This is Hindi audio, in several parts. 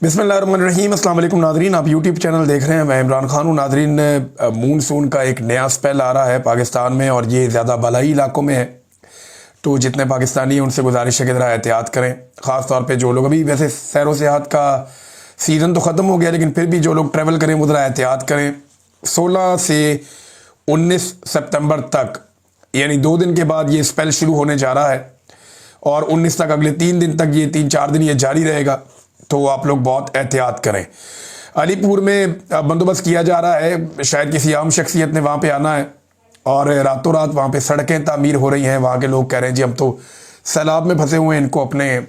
बिस्मिल्लाहिर्रहमानिर्रहीम। अस्सलाम वालेकुम नादरीन, आप यूट्यूब चैनल देख रहे हैं। मैं इमरान खान हूँ। नादरीन, मूनसून का एक नया स्पेल आ रहा है पाकिस्तान में और ये ज़्यादा बलाई इलाकों में है, तो जितने पाकिस्तानी हैं उनसे गुजारिश है कि ज़रा एहतियात करें। ख़ास तौर पे जो लोग, अभी वैसे सैर व सियाहत का सीज़न तो ख़त्म हो गया, लेकिन फिर भी जो लोग ट्रैवल करें वो ज़रा एहतियात करें। 16 से 19 सितंबर तक, यानी 2 दिन के बाद ये स्पेल शुरू होने जा रहा है और 19 तक, अगले 3 दिन तक, ये 3-4 दिन ये जारी रहेगा, तो आप लोग बहुत एहतियात करें। अलीपुर में बंदोबस्त किया जा रहा है, शायद किसी आम शख्सियत ने वहाँ पे आना है और रातों रात वहाँ पे सड़कें तामीर हो रही हैं। वहाँ के लोग कह रहे हैं जी हम तो सैलाब में फंसे हुए हैं, इनको अपने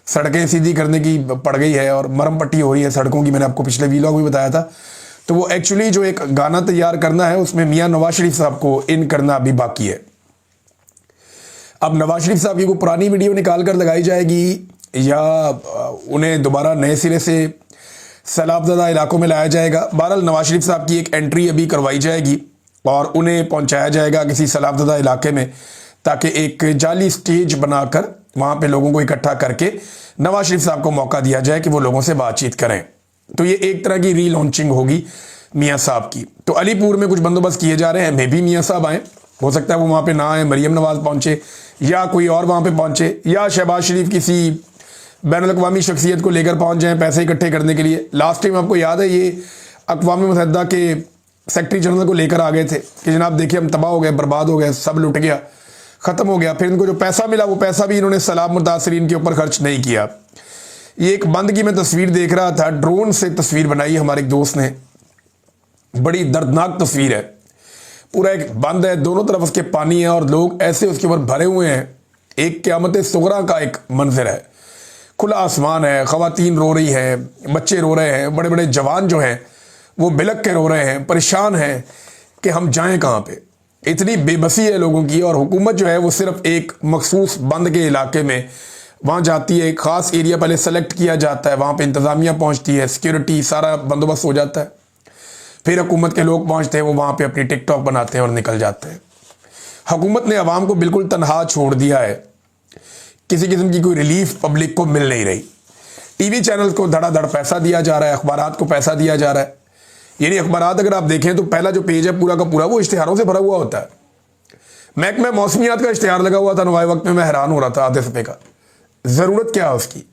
सड़कें सीधी करने की पड़ गई है और मरम पट्टी हो रही है सड़कों की। मैंने आपको पिछले वीलॉग में बताया था। तो वो एक्चुअली जो एक गाना तैयार करना है उसमें मियाँ नवाज शरीफ साहब को इन करना अभी बाकी है। अब नवाज शरीफ साहब की कोई पुरानी वीडियो निकाल कर लगाई जाएगी या उन्हें दोबारा नए सिरे से सैलाबज़दा इलाकों में लाया जाएगा। बहरहाल नवाज शरीफ साहब की एक एंट्री अभी करवाई जाएगी और उन्हें पहुंचाया जाएगा किसी सैलाबज़दा इलाके में, ताकि एक जाली स्टेज बनाकर वहाँ पे लोगों को इकट्ठा करके नवाज शरीफ साहब को मौका दिया जाए कि वो लोगों से बातचीत करें। तो ये एक तरह की रीलॉन्चिंग होगी मियाँ साहब की। तो अलीपुर में कुछ बंदोबस्त किए जा रहे हैं, मे भी मियाँ साहब आएँ, हो सकता है वो वहाँ पे ना आए, मरीम नवाज पहुँचे या कोई और वहाँ पे पहुँचे, या शहबाज शरीफ किसी बैनुल-अक़वामी शख्सियत को लेकर पहुँच जाएँ पैसे इकट्ठे करने के लिए। लास्ट टाइम आपको याद है ये अक़वाम मुत्तहिदा के सेक्रेटरी जनरल को लेकर आ गए थे कि जनाब देखिए हम तबाह हो गए, बर्बाद हो गए, सब लुट गया, ख़त्म हो गया। फिर इनको जो पैसा मिला वो पैसा भी इन्होंने सैलाब मुतासरीन के ऊपर खर्च नहीं किया। ये एक बंद की मैं तस्वीर देख रहा था, ड्रोन से तस्वीर बनाई हमारे एक दोस्त ने, बड़ी दर्दनाक तस्वीर है। पूरा एक बंद है, दोनों तरफ उसके पानी है और लोग ऐसे उसके ऊपर भरे हुए हैं। एक क़यामत सुगरा का एक मंजर है, खुला आसमान है, ख़वातीन रो रही हैं, बच्चे रो रहे हैं, बड़े बड़े जवान जो हैं वो बिलक के रो रहे हैं, परेशान हैं कि हम जाएं कहाँ पे। इतनी बेबसी है लोगों की, और हुकूमत जो है वो सिर्फ एक मखसूस बंद के इलाके में वहाँ जाती है, एक ख़ास एरिया पहले सेलेक्ट किया जाता है, वहाँ पे इंतज़ामिया पहुँचती है, सिक्योरिटी सारा बंदोबस्त हो जाता है, फिर हुकूमत के लोग पहुँचते हैं, वो वहाँ पे अपनी टिकटॉक बनाते हैं और निकल जाते हैं। हुकूमत ने अवाम को बिल्कुल तनहा छोड़ दिया है, किसी किस्म की कोई रिलीफ पब्लिक को मिल नहीं रही। टीवी चैनल्स को धड़ाधड़ पैसा दिया जा रहा है, अखबारात को पैसा दिया जा रहा है। यानी अखबारात अगर आप देखें तो पहला जो पेज है पूरा का पूरा वो इश्तिहारों से भरा हुआ होता है। महकमा मौसमियात का इश्तिहार लगा हुआ था नवाए वक्त में, मैं हैरान हो रहा था आधे सफ़े का। ज़रूरत क्या है उसकी?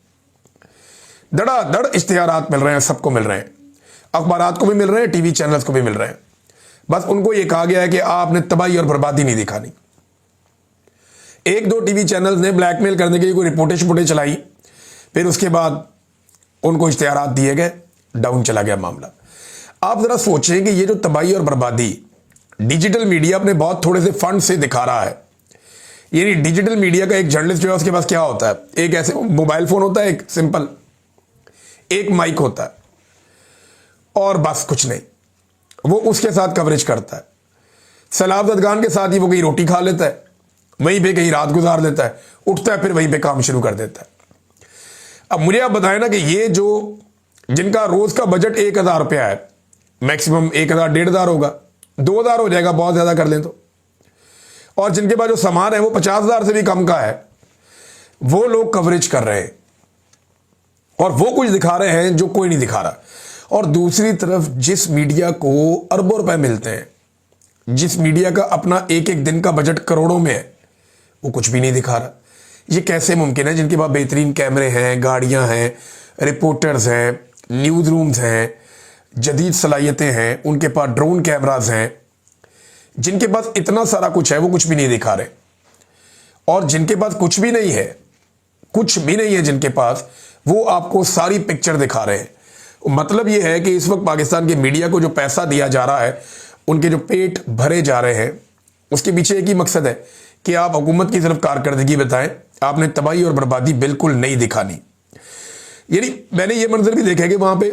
धड़ाधड़ इश्तिहारात मिल रहे हैं, सबको मिल रहे हैं, अखबारात को भी मिल रहे हैं, टीवी चैनल्स को भी मिल रहे हैं। बस उनको ये कहा गया है कि आपने तबाही और बर्बादी नहीं दिखानी। 1-2 टीवी चैनल्स ने ब्लैकमेल करने के लिए कोई रिपोर्टें शिपोर्टें चलाई, फिर उसके बाद उनको इश्तिहारात दिए गए, डाउन चला गया मामला। आप ज़रा सोचें कि ये जो तबाही और बर्बादी डिजिटल मीडिया अपने बहुत थोड़े से फंड से दिखा रहा है। यानी डिजिटल मीडिया का एक जर्नलिस्ट जो है उसके पास क्या होता है? एक ऐसे मोबाइल फ़ोन होता है, एक सिंपल, एक माइक होता है और बस कुछ नहीं। वो उसके साथ कवरेज करता है। सैलाब ज़दगान के साथ ही वो कहीं रोटी खा लेता है, वहीं पे कहीं रात गुजार लेता है, उठता है फिर वहीं पे काम शुरू कर देता है। अब मुझे आप बताएं ना कि ये जो जिनका रोज़ का बजट 1,000 रुपया है, मैक्सिमम 1,000-1,500 होगा, 2,000 हो जाएगा बहुत ज़्यादा कर लें तो, और जिनके पास जो सामान है वो 50,000 से भी कम का है, वो लोग कवरेज कर रहे हैं और वो कुछ दिखा रहे हैं जो कोई नहीं दिखा रहा। और दूसरी तरफ जिस मीडिया को अरबों रुपए मिलते हैं, जिस मीडिया का अपना एक एक दिन का बजट करोड़ों में है, वो कुछ भी नहीं दिखा रहा। ये कैसे मुमकिन है? जिनके पास बेहतरीन कैमरे हैं, गाड़ियां हैं, रिपोर्टर्स हैं, न्यूज़ रूम्स हैं, जदीद सलाहियतें हैं, उनके पास ड्रोन कैमराज हैं, जिनके पास इतना सारा कुछ है, वो कुछ भी नहीं दिखा रहे। और जिनके पास कुछ भी नहीं है, कुछ भी नहीं है जिनके पास, वो आपको सारी पिक्चर दिखा रहे हैं। मतलब ये है कि इस वक्त पाकिस्तान के मीडिया को जो पैसा दिया जा रहा है, उनके जो पेट भरे जा रहे हैं, उसके पीछे एक ही मकसद है कि आप हुकूमत की तरफ कारकर्दगी बताएं, आपने तबाही और बर्बादी बिल्कुल नहीं दिखानी। यानी मैंने ये मंजर भी देखा कि वहाँ पे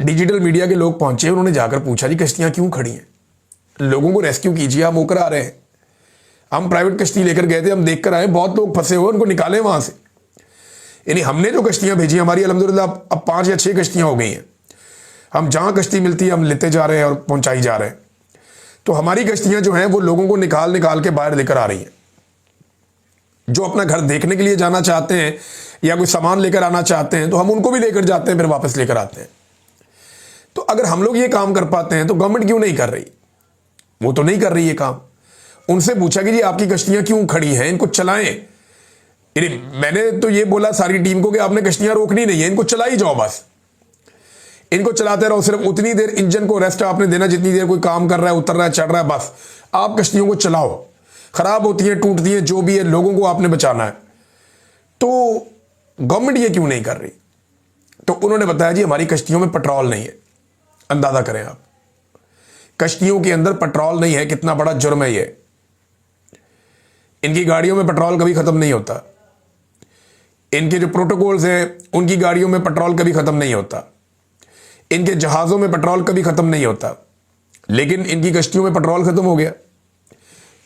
डिजिटल मीडिया के लोग पहुंचे, उन्होंने जाकर पूछा जी कश्तियाँ क्यों खड़ी हैं, लोगों को रेस्क्यू कीजिए, आप होकर आ रहे हैं। हम प्राइवेट कश्ती लेकर गए थे, हम देख कर आए, बहुत लोग फंसे हुए, उनको निकालें वहाँ से। यानी हमने जो कश्तियाँ भेजी, हमारी अल्हम्दुलिल्लाह अब 5 या 6 कश्तियाँ हो गई हैं। हम जहाँ कश्ती मिलती है हम लेते जा रहे हैं और पहुँचाई जा रहे हैं। तो हमारी कश्तियाँ जो हैं वो लोगों को निकाल निकाल के बाहर लेकर आ रही हैं। जो अपना घर देखने के लिए जाना चाहते हैं या कोई सामान लेकर आना चाहते हैं तो हम उनको भी लेकर जाते हैं, फिर वापस लेकर आते हैं। तो अगर हम लोग ये काम कर पाते हैं तो गवर्नमेंट क्यों नहीं कर रही? वो तो नहीं कर रही है काम। उनसे पूछा कि जी आपकी कश्तियां क्यों खड़ी हैं, इनको चलाएं। मैंने तो ये बोला सारी टीम को कि आपने कश्तियां रोकनी नहीं है, इनको चलाई जाओ, बस इनको चलाते रहो। सिर्फ उतनी देर इंजन को रेस्ट आपने देना जितनी देर कोई काम कर रहा है, उतर रहा है, चढ़ रहा है, बस आप कश्तियों को चलाओ। खराब होती है, टूटती है, जो भी है, लोगों को आपने बचाना है। तो गवर्नमेंट ये क्यों नहीं कर रही? तो उन्होंने बताया जी हमारी कश्तियों में पेट्रोल नहीं है। अंदाजा करें आप, कश्तियों के अंदर पेट्रोल नहीं है, कितना बड़ा जुर्म है ये। इनकी गाड़ियों में पेट्रोल कभी खत्म नहीं होता। इनके जो प्रोटोकॉल्स हैं उनकी गाड़ियों में पेट्रोल कभी खत्म नहीं होता। इनके जहाजों में पेट्रोल कभी खत्म नहीं होता, लेकिन इनकी कश्तियों में पेट्रोल खत्म हो गया।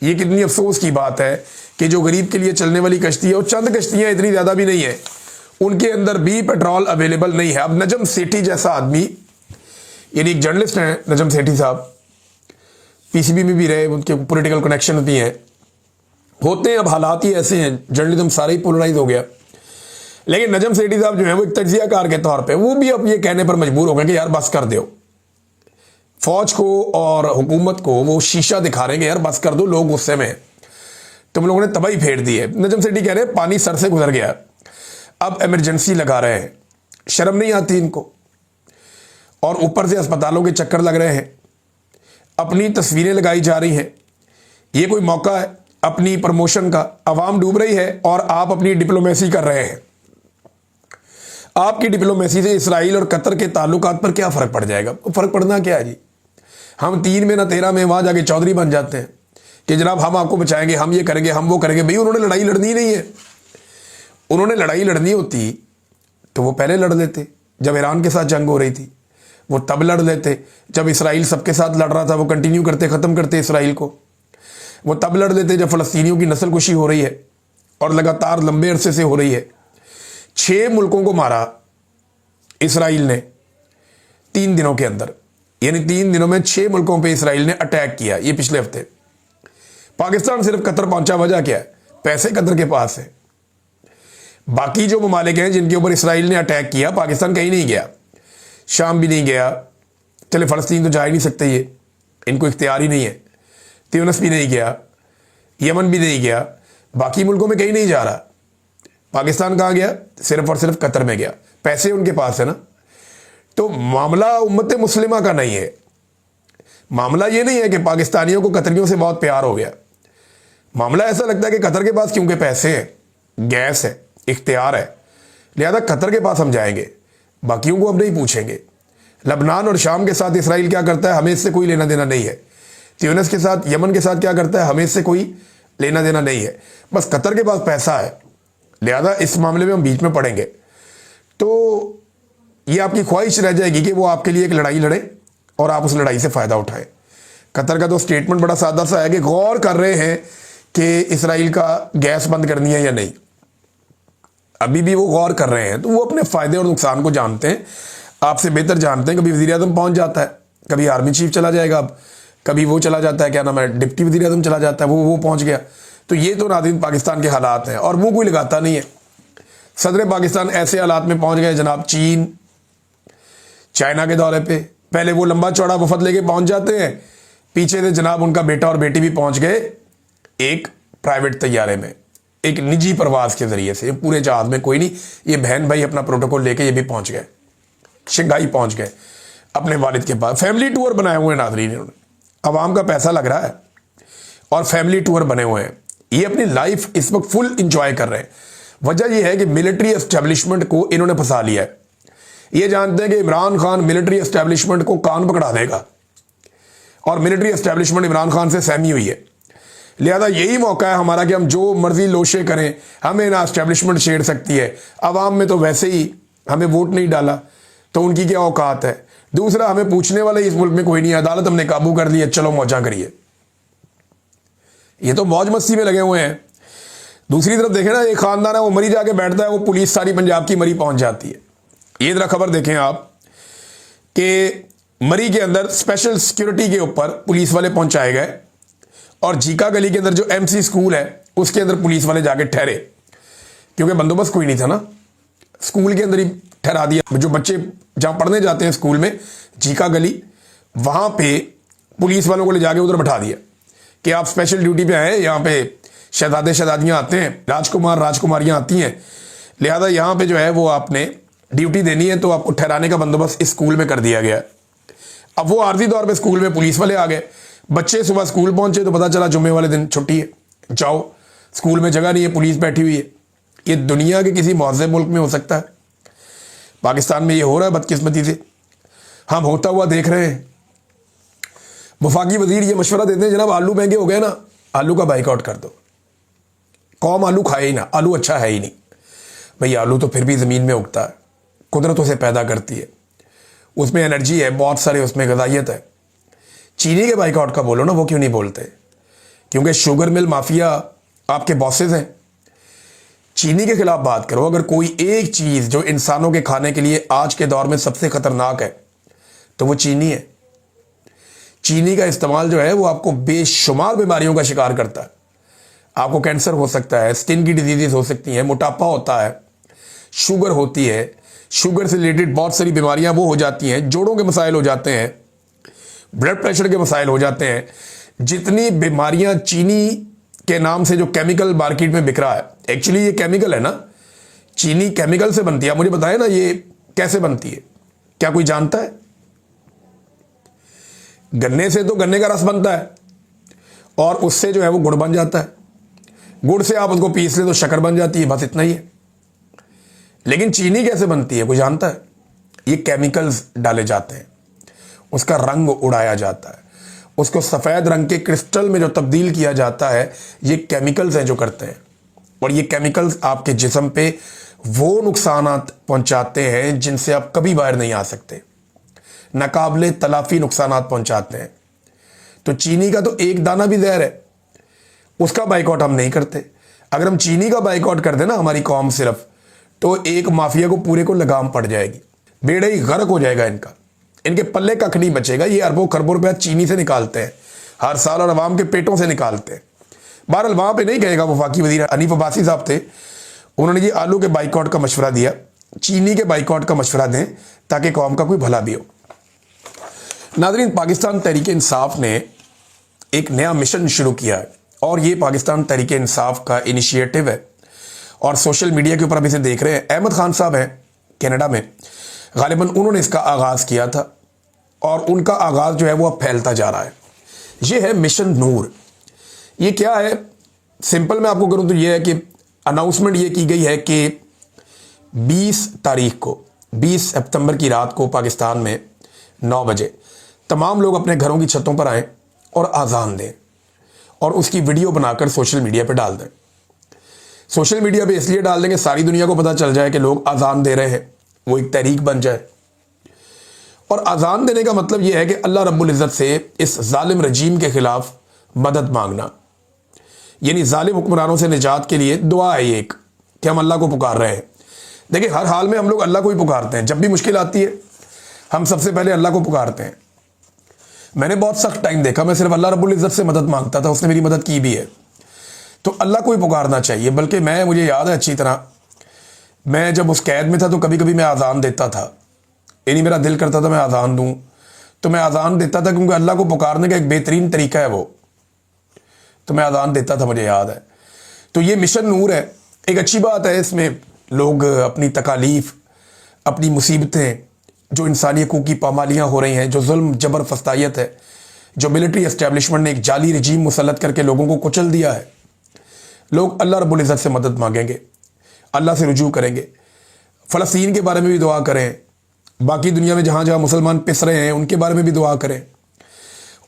ये कितनी अफसोस की बात है कि जो गरीब के लिए चलने वाली कश्ती है, और चंद कश्तियां, इतनी ज्यादा भी नहीं है, उनके अंदर भी पेट्रोल अवेलेबल नहीं है। अब नजम सेठी जैसा आदमी, यानी एक जर्नलिस्ट हैं नजम सेठी साहब, पीसीबी में भी रहे, उनके पॉलिटिकल कनेक्शन भी हैं, होते हैं। अब हालात ही ऐसे हैं, जर्नलिज्म सारा ही पोलराइज हो गया। लेकिन नजम सेठी साहब जो है वो एक तज्जियाकार के तौर पे वो भी अब ये कहने पर मजबूर हो गए कि यार बस कर दो। फौज को और हुकूमत को वो शीशा दिखा रहे हैं कि यार बस कर दो, लोग गुस्से में हैं, तुम लोगों ने तबाही फेर दी है। नजम सेठी कह रहे हैं पानी सर से गुजर गया, अब इमरजेंसी लगा रहे हैं। शर्म नहीं आती इनको? और ऊपर से अस्पतालों के चक्कर लग रहे हैं, अपनी तस्वीरें लगाई जा रही हैं। ये कोई मौका है अपनी प्रमोशन का? अवाम डूब रही है और आप अपनी डिप्लोमेसी कर रहे हैं। आपकी डिप्लोमेसी से इसराइल और कतर के ताल्लुकात पर क्या फर्क पड़ जाएगा? फर्क पड़ना क्या है जी? हम 3 में ना 13 में वहां जाके चौधरी बन जाते हैं कि जनाब हम आपको बचाएंगे, हम ये करेंगे, हम वो करेंगे। भाई उन्होंने लड़ाई लड़नी नहीं है। उन्होंने लड़ाई लड़नी होती तो वो पहले लड़ लेते। जब ईरान के साथ जंग हो रही थी वो तब लड़ लेते। जब इसराइल सबके साथ लड़ रहा था वो कंटिन्यू करते, खत्म करते इसराइल को। वो तब लड़ लेते जब फलस्तीनियों की नस्लकुशी हो रही है और लगातार लंबे अरसे से हो रही है। 6 मुल्कों को मारा इसराइल ने 3 दिनों के अंदर, यानी 3 दिनों में 6 मुल्कों पे इसराइल ने अटैक किया। ये पिछले हफ्ते पाकिस्तान सिर्फ कतर पहुंचा, वजह क्या है? पैसे कतर के पास है। बाकी जो ममालिक हैं जिनके ऊपर इसराइल ने अटैक किया, पाकिस्तान कहीं नहीं गया, शाम भी नहीं गया। चले फलस्तीन तो जा ही नहीं सकते, ये इनको इख्तियार ही नहीं है। त्यूनिस भी नहीं गया, यमन भी नहीं गया, बाकी मुल्कों में कहीं नहीं जा रहा। पाकिस्तान कहाँ गया? सिर्फ और सिर्फ कतर में गया। पैसे उनके पास है ना। तो मामला उम्मत मुस्लिमा का नहीं है। मामला ये नहीं है कि पाकिस्तानियों को कतरियों से बहुत प्यार हो गया। मामला ऐसा लगता है कि कतर के पास क्योंकि पैसे हैं, गैस है, इख्तियार है, लिहाजा कतर के पास हम जाएंगे, बाकियों को हम नहीं पूछेंगे। लबनान और शाम के साथ इसराइल क्या करता है, हमें इससे कोई लेना देना नहीं है। त्यूनिस के साथ, यमन के साथ क्या करता है, हमें इससे कोई लेना देना नहीं है। बस कतर के पास पैसा है, लिहाजा इस मामले में हम बीच में पड़ेंगे। तो ये आपकी ख्वाहिश रह जाएगी कि वो आपके लिए एक लड़ाई लड़े और आप उस लड़ाई से फ़ायदा उठाएं। कतर का तो स्टेटमेंट बड़ा सादा सा है कि गौर कर रहे हैं कि इसराइल का गैस बंद करनी है या नहीं। अभी भी वो गौर कर रहे हैं, तो वो अपने फ़ायदे और नुकसान को जानते हैं, आपसे बेहतर जानते हैं। कभी वज़ीर आज़म पहुँच जाता है, कभी आर्मी चीफ चला जाएगा, अब कभी वो चला जाता है, क्या नाम है, डिप्टी वज़ीर आज़म चला जाता है, वो पहुँच गया। तो ये तो नाज़रीन पाकिस्तान के हालात हैं और मुँह कोई लगाता नहीं है। सदर पाकिस्तान ऐसे हालात में पहुँच गए जनाब, चीन चाइना के दौरे पे, पहले वो लंबा चौड़ा वफद लेके पहुँच जाते हैं, पीछे से जनाब उनका बेटा और बेटी भी पहुँच गए एक प्राइवेट तैयारे में, एक निजी प्रवास के जरिए से। पूरे जहाज में कोई नहीं, ये बहन भाई अपना प्रोटोकॉल लेके ये भी पहुँच गए, शंघाई पहुँच गए अपने वालिद के पास। फैमिली टूर बनाए हुए हैं नाज़रीन इन्होंने, अवाम का पैसा लग रहा है और फैमिली टूर बने हुए हैं। ये अपनी लाइफ इस वक्त फुल इंजॉय कर रहे हैं। वजह यह है कि मिलिट्री एस्टेब्लिशमेंट को इन्होंने फंसा लिया है। ये जानते हैं कि इमरान खान मिलिट्री एस्टेब्लिशमेंट को कान पकड़ा देगा और मिलिट्री एस्टेब्लिशमेंट इमरान खान से सहमी हुई है। लिहाजा यही मौका है हमारा कि हम जो मर्जी लोशे करें, हमें ना एस्टेब्लिशमेंट छेड़ सकती है। अवाम में तो वैसे ही हमें वोट नहीं डाला तो उनकी क्या औकात है। दूसरा, हमें पूछने वाले इस मुल्क में कोई नहीं है, अदालत हमने काबू कर ली है, चलो मौजा करिए। ये तो मौज मस्ती में लगे हुए हैं। दूसरी तरफ देखें ना, एक खानदान है वो मरी जाके बैठता है, वो पुलिस सारी पंजाब की मरी पहुंच जाती है। ये जरा खबर देखें आप कि मरी के अंदर स्पेशल सिक्योरिटी के ऊपर पुलिस वाले पहुंचाए गए और जीका गली के अंदर जो एमसी स्कूल है उसके अंदर पुलिस वाले जाके ठहरे, क्योंकि बंदोबस्त कोई नहीं था ना, स्कूल के अंदर ही ठहरा दिया। जो बच्चे जहाँ पढ़ने जाते हैं स्कूल में, जीका गली, वहाँ पे पुलिस वालों को ले जाके उधर बैठा दिया कि आप स्पेशल ड्यूटी पे आए, यहाँ पे शहजादे शहजादियाँ आते हैं, राजकुमार राजकुमारियाँ आती हैं, लिहाजा यहाँ पे जो है वो आपने ड्यूटी देनी है, तो आपको ठहराने का बंदोबस्त इस स्कूल में कर दिया गया। अब वो आर्जी तौर पे स्कूल में पुलिस वाले आ गए, बच्चे सुबह स्कूल पहुंचे तो पता चला जुम्मे वाले दिन छुट्टी है, जाओ स्कूल में जगह नहीं है, पुलिस बैठी हुई है। ये दुनिया के किसी मुहज़्ज़ब मुल्क में हो सकता है? पाकिस्तान में ये हो रहा है बदकिस्मती से, हम होता हुआ देख रहे हैं। वफाकी वजीर ये मशवरा देते हैं, जनाब आलू महंगे हो गए ना, आलू का बाइकआउट कर दो, कौम आलू खाए ही ना, आलू अच्छा है ही नहीं। भाई आलू तो फिर भी ज़मीन में उगता है, कुदरत उसे पैदा करती है, उसमें एनर्जी है, बहुत सारे उसमें ग़िज़ाइयत है। चीनी के बाइकआउट का बोलो ना, वो क्यों नहीं बोलते? क्योंकि शुगर मिल माफिया आपके बॉसेस हैं। चीनी के खिलाफ बात करो। अगर कोई एक चीज़ जो इंसानों के खाने के लिए आज के दौर में सबसे ख़तरनाक है तो वो चीनी है। चीनी का इस्तेमाल जो है वो आपको बेशुमार बीमारियों का शिकार करता है। आपको कैंसर हो सकता है, स्किन की डिजीजेज हो सकती हैं, मोटापा होता है, शुगर होती है, शुगर से रिलेटेड बहुत सारी बीमारियां वो हो जाती हैं, जोड़ों के मसाइल हो जाते हैं, ब्लड प्रेशर के मसाइल हो जाते हैं। जितनी बीमारियां चीनी के नाम से जो केमिकल मार्केट में बिक रहा है, एक्चुअली ये केमिकल है ना, चीनी केमिकल से बनती है। आप मुझे बताएं ना ये कैसे बनती है, क्या कोई जानता है? गन्ने से तो गन्ने का रस बनता है और उससे जो है वो गुड़ बन जाता है, गुड़ से आप उसको पीस ले तो शक्कर बन जाती है, बस इतना ही है। लेकिन चीनी कैसे बनती है कोई जानता है? ये केमिकल्स डाले जाते हैं, उसका रंग उड़ाया जाता है, उसको सफ़ेद रंग के क्रिस्टल में जो तब्दील किया जाता है, ये केमिकल्स हैं जो करते हैं। और ये केमिकल्स आपके जिस्म पे वो नुकसानात पहुंचाते हैं जिनसे आप कभी बाहर नहीं आ सकते, नाकाबिले तलाफी नुकसानात पहुंचाते हैं। तो चीनी का तो एक दाना भी जहर है, उसका बाइकआउट हम नहीं करते। अगर हम चीनी का बाइकआउट कर दें ना हमारी कौम सिर्फ, तो एक माफिया को पूरे को लगाम पड़ जाएगी, बेड़ा ही गर्क हो जाएगा इनका, इनके पल्ले कख नहीं बचेगा। ये अरबों खरबों रुपया चीनी से निकालते हैं हर साल और अवाम के पेटों से निकालते हैं। बहरहाल वहाँ पे नहीं कहेगा, वफाकी वजीर हनीफ अब्बासी साहब थे, उन्होंने जी आलू के बाइकआउट का मशवरा दिया, चीनी के बाइकआउट का मशवरा दें ताकि कौम का कोई भला भी हो। नाज़रीन, पाकिस्तान तहरीक इंसाफ ने एक नया मिशन शुरू किया है और ये पाकिस्तान तहरीक इंसाफ का इनिशिएटिव है और सोशल मीडिया के ऊपर अब इसे देख रहे हैं। अहमद खान साहब हैं कनाडा में, गालिबन उन्होंने इसका आगाज़ किया था और उनका आगाज़ जो है वो अब फैलता जा रहा है। ये है मिशन नूर। ये क्या है, सिंपल मैं आपको करूं तो ये है कि अनाउंसमेंट ये की गई है कि 20 तारीख को, 20 सितंबर की रात को पाकिस्तान में 9 बजे तमाम लोग अपने घरों की छतों पर आएँ और आज़ान दें और उसकी वीडियो बनाकर सोशल मीडिया पर डाल दें। सोशल मीडिया पे इसलिए डाल देंगे सारी दुनिया को पता चल जाए कि लोग आज़ान दे रहे हैं, वो एक तहरीक बन जाए। और आज़ान देने का मतलब यह है कि अल्लाह रब्बुल इज़्ज़त से इस जालिम रजीम के ख़िलाफ़ मदद मांगना, यानी जालिम हुक्मरानों से निजात के लिए दुआ है ये एक, कि हम अल्लाह को पुकार रहे हैं। देखिए हर हाल में हम लोग अल्लाह को ही पुकारते हैं, जब भी मुश्किल आती है हम सबसे पहले अल्लाह को पुकारते हैं। मैंने बहुत सख्त टाइम देखा, मैं सिर्फ अल्लाह रब्बुल इज़्ज़त से मदद मांगता था, उसने मेरी मदद की भी है। तो अल्लाह को ही पुकारना चाहिए। बल्कि मुझे याद है अच्छी तरह, मैं जब उस कैद में था तो कभी कभी मैं आज़ान देता था, यानी मेरा दिल करता था मैं आज़ान दूं तो मैं आज़ान देता था, क्योंकि अल्लाह को पुकारने का एक बेहतरीन तरीका है वो, तो मैं आज़ान देता था, मुझे याद है। तो ये मिशन नूर है, एक अच्छी बात है। इसमें लोग अपनी तकालीफ, अपनी मुसीबतें, जो इंसानी हकूक़ की पामालियाँ हो रही हैं, जो जुल्म जबर फस्तायत है, जो मिलिट्री एस्टेब्लिशमेंट ने एक जाली रजीम मुसल्लत करके लोगों को कुचल दिया है, लोग अल्लाह रब्बुल इज़्ज़त से मदद मांगेंगे, अल्लाह से रुजू करेंगे। फ़लस्तीन के बारे में भी दुआ करें, बाकी दुनिया में जहाँ जहाँ मुसलमान पिस रहे हैं उनके बारे में भी दुआ करें।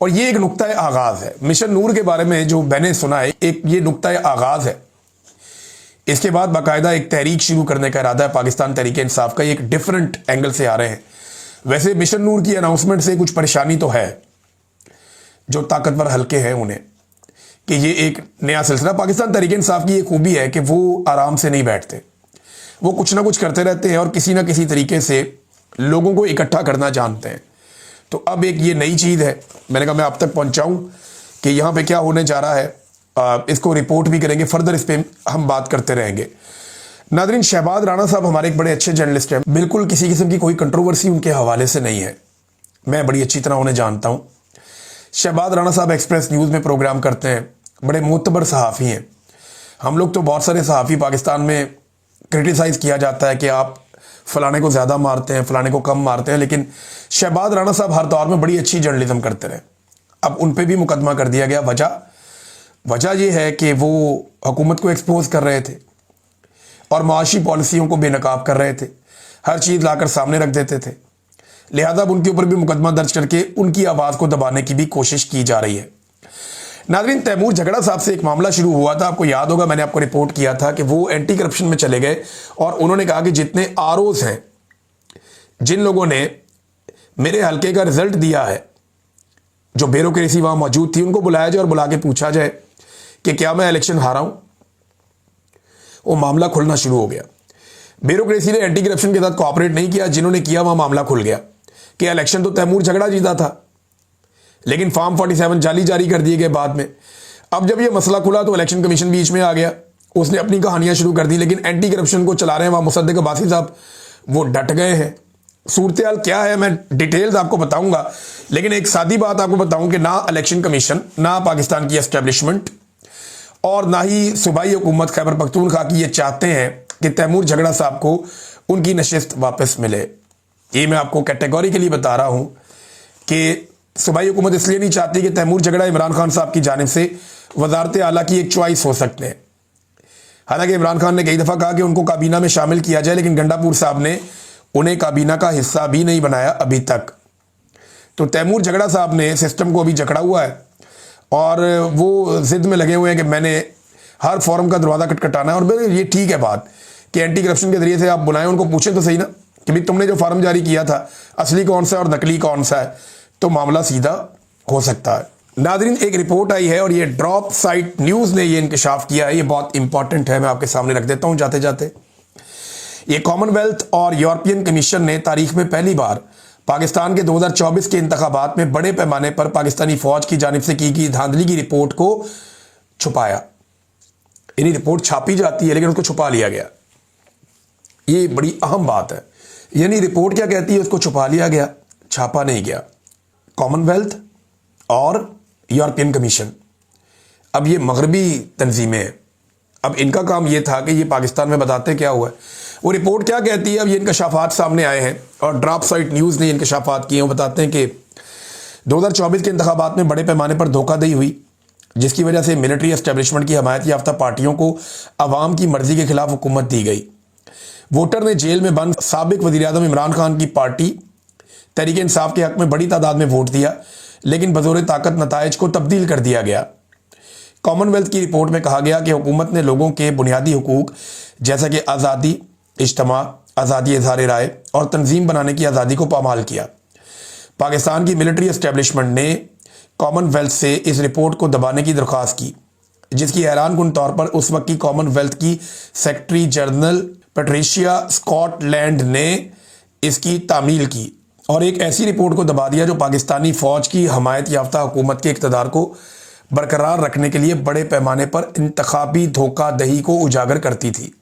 और ये एक नुक्ता आगाज़ है मिशन नूर के बारे में जो मैंने सुना है, एक ये नुक्ता आगाज़ है। इसके बाद बाकायदा एक तहरीक शुरू करने का इरादा है पाकिस्तान तहरीक इंसाफ का। ये एक डिफरेंट एंगल से आ रहे हैं। वैसे मिशन नूर की अनाउंसमेंट से कुछ परेशानी तो है, जो ताकतवर हल्के हैं उन्हें, कि ये एक नया सिलसिला। पाकिस्तान तहरीक इंसाफ की ये खूबी है कि वो आराम से नहीं बैठते, वो कुछ ना कुछ करते रहते हैं और किसी ना किसी तरीके से लोगों को इकट्ठा करना जानते हैं। तो अब एक ये नई चीज़ है, मैंने कहा मैं आप तक पहुंचाऊं कि यहाँ पे क्या होने जा रहा है। इसको रिपोर्ट भी करेंगे, फर्दर इस पर हम बात करते रहेंगे। नादरीन, शहबाज राणा साहब हमारे एक बड़े अच्छे जर्नलिस्ट हैं, बिल्कुल किसी किस्म की कोई कंट्रोवर्सी उनके हवाले से नहीं है, मैं बड़ी अच्छी तरह उन्हें जानता हूँ। शहबाज राणा साहब एक्सप्रेस न्यूज़ में प्रोग्राम करते हैं, बड़े मोतबर सहाफ़ी हैं। हम लोग तो बहुत सारे सहाफ़ी पाकिस्तान में क्रिटिसाइज़ किया जाता है कि आप फलाने को ज़्यादा मारते हैं, फलाने को कम मारते हैं, लेकिन शहबाज राणा साहब हर दौर में बड़ी अच्छी जर्नलिज्म करते रहे। अब उन पर भी मुकदमा कर दिया गया। वजह यह है कि वो हुकूमत को एक्सपोज कर रहे थे और मुआशी पॉलिसियों को बेनकाब कर रहे थे, हर चीज़ लाकर सामने रख देते थे। लिहाजा अब उनके ऊपर भी मुकदमा दर्ज करके उनकी आवाज़ को दबाने की भी कोशिश की जा रही है। नाज़रीन, तैमूर झगड़ा साहब से एक मामला शुरू हुआ था, आपको याद होगा मैंने आपको रिपोर्ट किया था कि वो एंटी करप्शन में चले गए और उन्होंने कहा कि जितने आरओज़ हैं, जिन लोगों ने मेरे हल्के का रिजल्ट दिया है, जो ब्यूरोक्रेसी वहाँ मौजूद थी, उनको बुलाया जाए और बुला के पूछा जाए कि क्या मैं इलेक्शन हारा हूँ। वो मामला खुलना शुरू हो गया। ब्यूरोक्रेसी ने एंटी करप्शन के साथ कोऑपरेट नहीं किया, जिन्होंने किया वहाँ मामला खुल गया कि इलेक्शन तो तैमूर झगड़ा जीता था, लेकिन फॉर्म 47 जाली जारी कर दिए गए बाद में। अब जब ये मसला खुला तो इलेक्शन कमीशन बीच में आ गया, उसने अपनी कहानियां शुरू कर दी, लेकिन एंटी करप्शन को चला रहे हैं वहाँ मुसद्दिक अब्बासी साहब, वो डट गए हैं। सूरत हाल क्या है मैं डिटेल्स आपको बताऊंगा, लेकिन एक सादी बात आपको बताऊं कि ना इलेक्शन कमीशन, ना पाकिस्तान की एस्टेब्लिशमेंट और ना ही सूबाई हुकूमत खैबर पख्तूनख्वा की ये चाहते हैं कि तैमूर झगड़ा साहब को उनकी नशिस्त वापस मिले। ये मैं आपको कैटेगोरिकली बता रहा हूं कि सूबाई हुकूमत इसलिए नहीं चाहती कि तैमूर झगड़ा इमरान खान साहब की जानिब से वजारत आला की एक चॉइस हो सकते हैं। हालांकि इमरान खान ने कई दफ़ा कहा कि उनको काबीना में शामिल किया जाए, लेकिन गंडापुर साहब ने उन्हें काबीना का हिस्सा भी नहीं बनाया अभी तक। तो तैमूर झगड़ा साहब ने सिस्टम को अभी जकड़ा हुआ है और वो जिद में लगे हुए हैं कि मैंने हर फॉरम का दरवाज़ा खटखटाना है। और मेरे ये ठीक है बात कि एंटी करप्शन के जरिए से आप बुलाएं, उनको पूछें तो सही ना कि भाई तुमने जो फॉर्म जारी किया था असली कौन सा है और नकली कौन सा है, तो मामला सीधा हो सकता है। नादरीन, एक रिपोर्ट आई है और ये ड्रॉप साइट न्यूज़ ने ये इंकशाफ किया है, ये बहुत इंपॉर्टेंट है, मैं आपके सामने रख देता हूँ जाते जाते। ये कॉमनवेल्थ और यूरोपियन कमीशन ने तारीख में पहली बार पाकिस्तान के 2024 के इंतखाबात में बड़े पैमाने पर पाकिस्तानी फौज की जानिब से की गई धांधली की रिपोर्ट को छुपाया। यानी रिपोर्ट छापी जाती है लेकिन उसको छुपा लिया गया। ये बड़ी अहम बात है। यानी रिपोर्ट क्या कहती है, उसको छुपा लिया गया, छापा नहीं गया। कॉमनवेल्थ और यूरोपियन कमीशन, अब ये मगरबी तंजीमें हैं, अब इनका काम ये था कि ये पाकिस्तान में बताते क्या हुआ है। वो रिपोर्ट क्या कहती है, अब ये इंकशाफात सामने आए हैं और ड्रॉप साइट न्यूज़ ने इंकशाफात किए हैं। वो बताते हैं कि 2024 के इंतखाबात में बड़े पैमाने पर धोखाधड़ी हुई, जिसकी वजह से मिलिट्री एस्टेब्लिशमेंट की हमायत याफ्ता पार्टियों को अवाम की मर्जी के खिलाफ हुकूमत दी गई। वोटर ने जेल में बंद साबिक वज़ीर-ए-आज़म इमरान खान की पार्टी तहरीक इंसाफ के हक में बड़ी तादाद में वोट दिया, लेकिन बज़ोर ताकत नताइज को तब्दील कर दिया गया। कॉमनवेल्थ की रिपोर्ट में कहा गया कि हुकूमत ने लोगों के बुनियादी हुकूक जैसा कि आज़ादी इज्तिमा, आज़ादी इज़हार राय और तंजीम बनाने की आज़ादी को पामाल किया। पाकिस्तान की मिलिट्री एस्टेब्लिशमेंट ने कॉमनवेल्थ से इस रिपोर्ट को दबाने की दरख्वास्त की, जिसकी हैरानकुन तौर पर उस वक्त की कॉमनवेल्थ की सेक्रेटरी जनरल पैट्रिशिया स्कॉटलैंड ने इसकी तामील की और एक ऐसी रिपोर्ट को दबा दिया जो पाकिस्तानी फ़ौज की हमायत याफ्ता हुकूमत के इक़्तिदार को बरकरार रखने के लिए बड़े पैमाने पर इंतखाबी धोखाधड़ी को उजागर करती थी।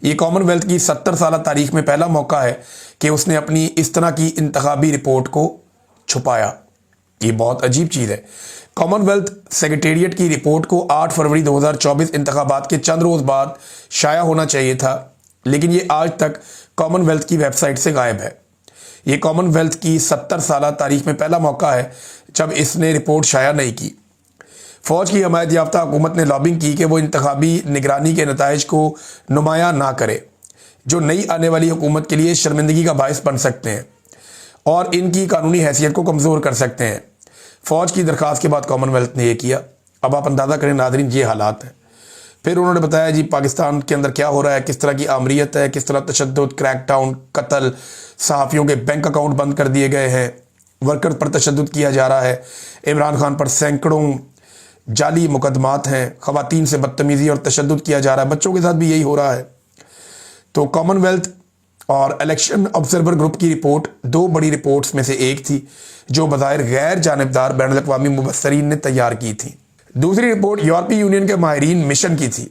ये कॉमनवेल्थ की 70 साल तारीख में पहला मौका है कि उसने अपनी इस तरह की इंतखाबी रिपोर्ट को छुपाया। ये बहुत अजीब चीज़ है। कॉमनवेल्थ सेक्रेटेरिएट की रिपोर्ट को 8 फरवरी 2024 इंतखाबात के चंद रोज़ बाद शाया होना चाहिए था, लेकिन ये आज तक कॉमनवेल्थ की वेबसाइट से गायब है। ये कॉमनवेल्थ की 70 साल तारीख में पहला मौका है जब इसने रिपोर्ट शाया नहीं की। फ़ौज की हमायत याफ्ता हुकूमत ने लॉबिंग की कि वो इंतखाबी निगरानी के नताइज को नुमाया ना करे, जो नई आने वाली हुकूमत के लिए शर्मिंदगी का बायस बन सकते हैं और इनकी कानूनी हैसियत को कमज़ोर कर सकते हैं। फ़ौज की दरख्वास्त के बाद कॉमनवेल्थ ने यह किया। अब आप अंदाज़ा करें नादरीन, ये हालात हैं। फिर उन्होंने बताया जी पाकिस्तान के अंदर क्या हो रहा है, किस तरह की आमरीत है, किस तरह तशद्दुद, क्रैकडाउन, कत्ल, सहाफ़ियों के बैंक अकाउंट बंद कर दिए गए हैं, वर्कर पर तशद्दुद किया जा रहा है, इमरान खान पर सैकड़ों जाली मुकदमात हैं, ख़वातीन से बदतमीज़ी और तशद्दुद किया जा रहा है, बच्चों के साथ भी यही हो रहा है। तो कॉमनवेल्थ और इलेक्शन ऑब्जर्वर ग्रुप की रिपोर्ट 2 बड़ी रिपोर्ट्स में से एक थी जो बज़ाहिर गैर जानिबदार बैनुल अक़वामी मुबस्सरीन ने तैयार की थी। दूसरी रिपोर्ट यूरोपीय यूनियन के माहिरीन मिशन की थी,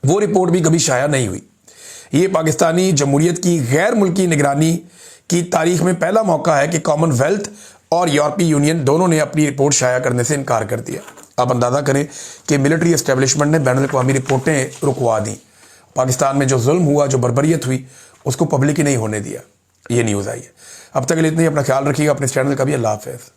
वो रिपोर्ट भी कभी शाया नहीं हुई। ये पाकिस्तानी जमहूरियत की गैर मुल्की निगरानी की तारीख में पहला मौका है कि कॉमनवेल्थ और यूरोपीय यूनियन दोनों ने अपनी रिपोर्ट शाया करने से इनकार कर दिया। आप अंदाज़ा करें कि मिलिट्री एस्टेब्लिशमेंट ने बैनुल अक़वामी रिपोर्टें रुकवा दी। पाकिस्तान में जो जुल्म हुआ, जो बर्बरियत हुई, उसको पब्लिक ही नहीं होने दिया। ये न्यूज़ आई है। अब तक के लिए इतना ही। अपना ख्याल रखिएगा, अपने चैनल का भी। अल्लाह हाफ़िज़।